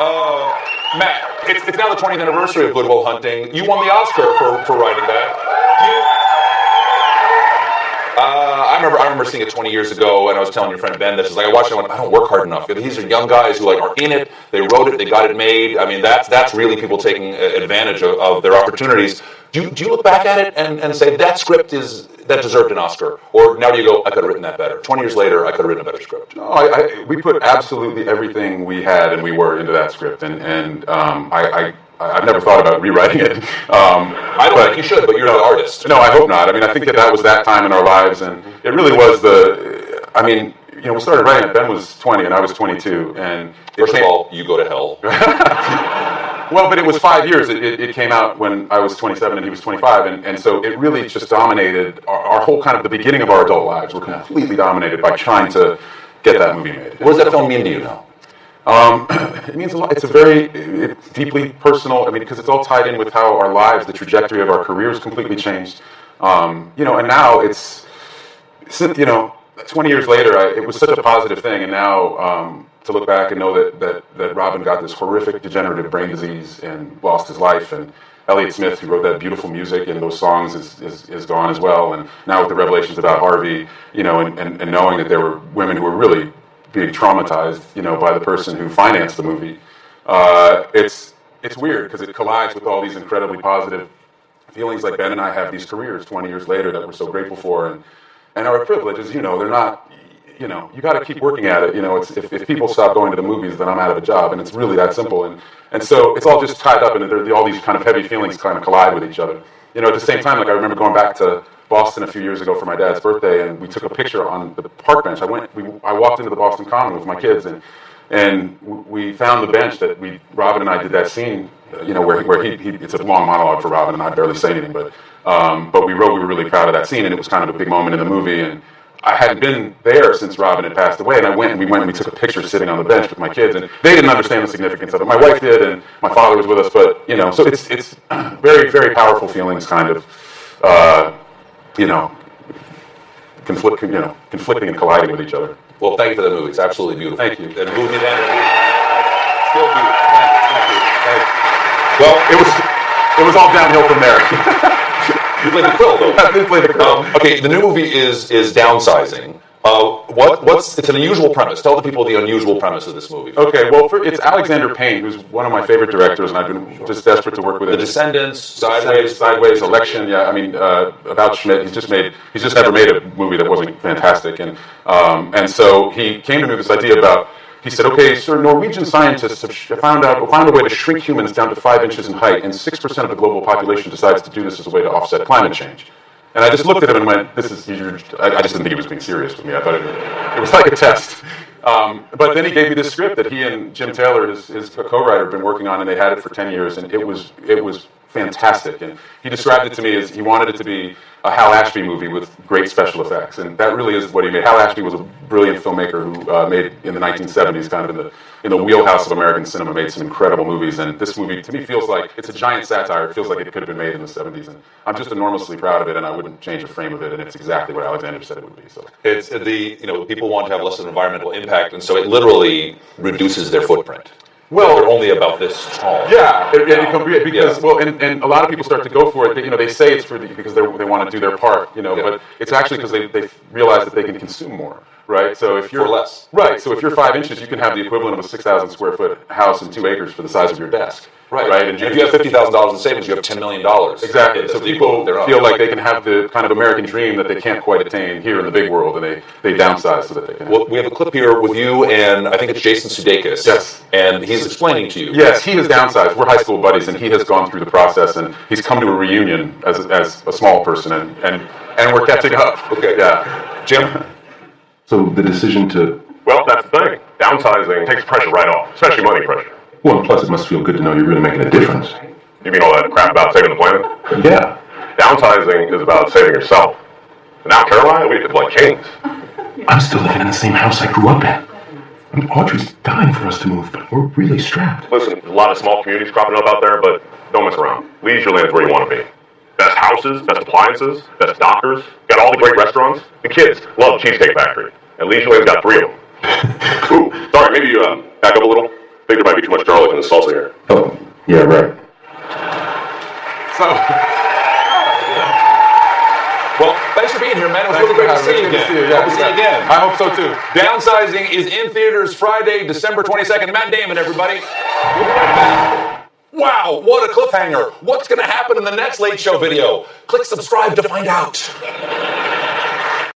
Matt, it's now the 20th anniversary of Good Will Hunting. You won the Oscar for writing that. I remember seeing it 20 years ago, and I was telling your friend Ben this. Is like I watched it, I went, I don't work hard enough. These are young guys who are in it. They wrote it. They got it made. I mean, that's really people taking advantage of their opportunities. Do you look back at it and say that script that deserved an Oscar, or now do you go, I could have written that better? 20 years later, I could have written a better script. No, we put absolutely everything we had and we were into that script, and I've never thought about rewriting it. I don't think you should, but you're the artist. No, I hope not. I mean, I think that was that time in our lives, and it really was we started writing it. Ben was 20 and I was 22. And first of all, you go to hell. Well, but it was 5 years. It came out when I was 27 and he was 25, and so it really just dominated our whole kind of the beginning of our adult lives. Were completely dominated by trying to get that movie made. What does that film mean to you now? It means a lot. It's deeply personal. I mean, because it's all tied in with how our lives, the trajectory of our careers, completely changed. And now it's 20 years later, it was such a positive thing, and now to look back and know that Robin got this horrific degenerative brain disease and lost his life, and Elliott Smith, who wrote that beautiful music and those songs, is gone as well, and now with the revelations about Harvey, and knowing that there were women who were really being traumatized, by the person who financed the movie, it's weird because it collides with all these incredibly positive feelings. Like Ben and I have these careers 20 years later that we're so grateful for, and our privileges, they're not, you got to keep working at it. It's, if people stop going to the movies, then I'm out of a job, and it's really that simple. And so it's all just tied up, and all these kind of heavy feelings kind of collide with each other. At the same time, like I remember going back to Boston a few years ago for my dad's birthday, and we took a picture on the park bench. I walked into the Boston Common with my kids, and we found the bench that Robin and I did that scene, where he it's a long monologue for Robin, and I barely say anything, but we wrote. We were really proud of that scene, and it was kind of a big moment in the movie. And I hadn't been there since Robin had passed away, and we took a picture sitting on the bench with my kids, and they didn't understand the significance of it. My wife did, and my father was with us, but so it's very, very powerful feelings, kind of. Conflicting and colliding with each other. Well, thank you for the movie. It's absolutely beautiful. Thank you. And moving it in. Still beautiful. Thank you. Well, it was all downhill from there. You played the Quill, though. I did play the Quill. Okay, the new movie is Downsizing. It's an unusual premise. Tell the people the unusual premise of this movie. Okay, well, it's Alexander Payne, who's one of my favorite directors, and I've been just desperate to work with him. The Descendants, Sideways, Election. Yeah, I mean, about Schmidt. He's just never made a movie that wasn't fantastic, and so he came to me with this idea about. He said, "Okay, sir, Norwegian scientists have found a way to shrink humans down to 5 inches in height, and 6% of the global population decides to do this as a way to offset climate change." And I just looked at him and went, I just didn't think he was being serious with me. I thought it was like a test. But then he gave me this script that he and Jim Taylor, his co-writer, have been working on, and they had it for 10 years, and it was fantastic. And he described it to me as he wanted it to be a Hal Ashby movie with great special effects, and that really is what he made. Hal Ashby was a brilliant filmmaker who made, in the 1970s, kind of in the wheelhouse of American cinema, made some incredible movies, and this movie, to me, feels like it's a giant satire. It feels like it could have been made in the 70s, and I'm just enormously proud of it, and I wouldn't change a frame of it, and it's exactly what Alexander said it would be. So it's people want to have less of an environmental impact, and so it literally reduces their footprint. Well, they're only about this tall. Yeah, and a lot of people start to go for it. They say it's because they want to do their part, but it's actually because they realize that they can consume more, right? So if you're for less, right? So if you're 5 inches, you can have the equivalent of a 6,000 square foot house and 2 acres for the size of your desk. Right. And if you have $50,000 in savings, you have $10 million. Exactly. So people feel like they can have the kind of American dream that they can't quite attain here in the big world, and they downsize so that they can. Well, we have a clip here with you, and I think it's Jason Sudeikis. Yes. And he's explaining to you. Yes, he has downsized. We're high school buddies, and he has gone through the process, and he's come to a reunion as a small person, and we're catching up. Okay. Yeah. Jim? So the decision to... Well, that's the thing. Downsizing takes pressure right off, especially money pressure. Well, and plus it must feel good to know you're really making a difference. You mean all that crap about saving the planet? Yeah. Downsizing is about saving yourself. And now Caroline, we live like kings. I'm still living in the same house I grew up in. I mean, Audrey's dying for us to move, but we're really strapped. Listen, there's a lot of small communities cropping up out there, but don't mess around. Leisureland is where you want to be. Best houses, best appliances, best doctors, got all the great restaurants. The kids love Cheesecake Factory, and Leisureland's got 3 of them. Ooh, sorry, maybe you back up a little. I think there might be too too much garlic in the salsa here. Oh, yeah, right. So, Well, thanks for being here, man. It was really great to see you again. Hope to see you again. I hope so too. Downsizing is in theaters Friday, December 22nd. Matt Damon, everybody. We'll be right back. Wow, what a cliffhanger. What's going to happen in the next Late Show video? Click subscribe to find out.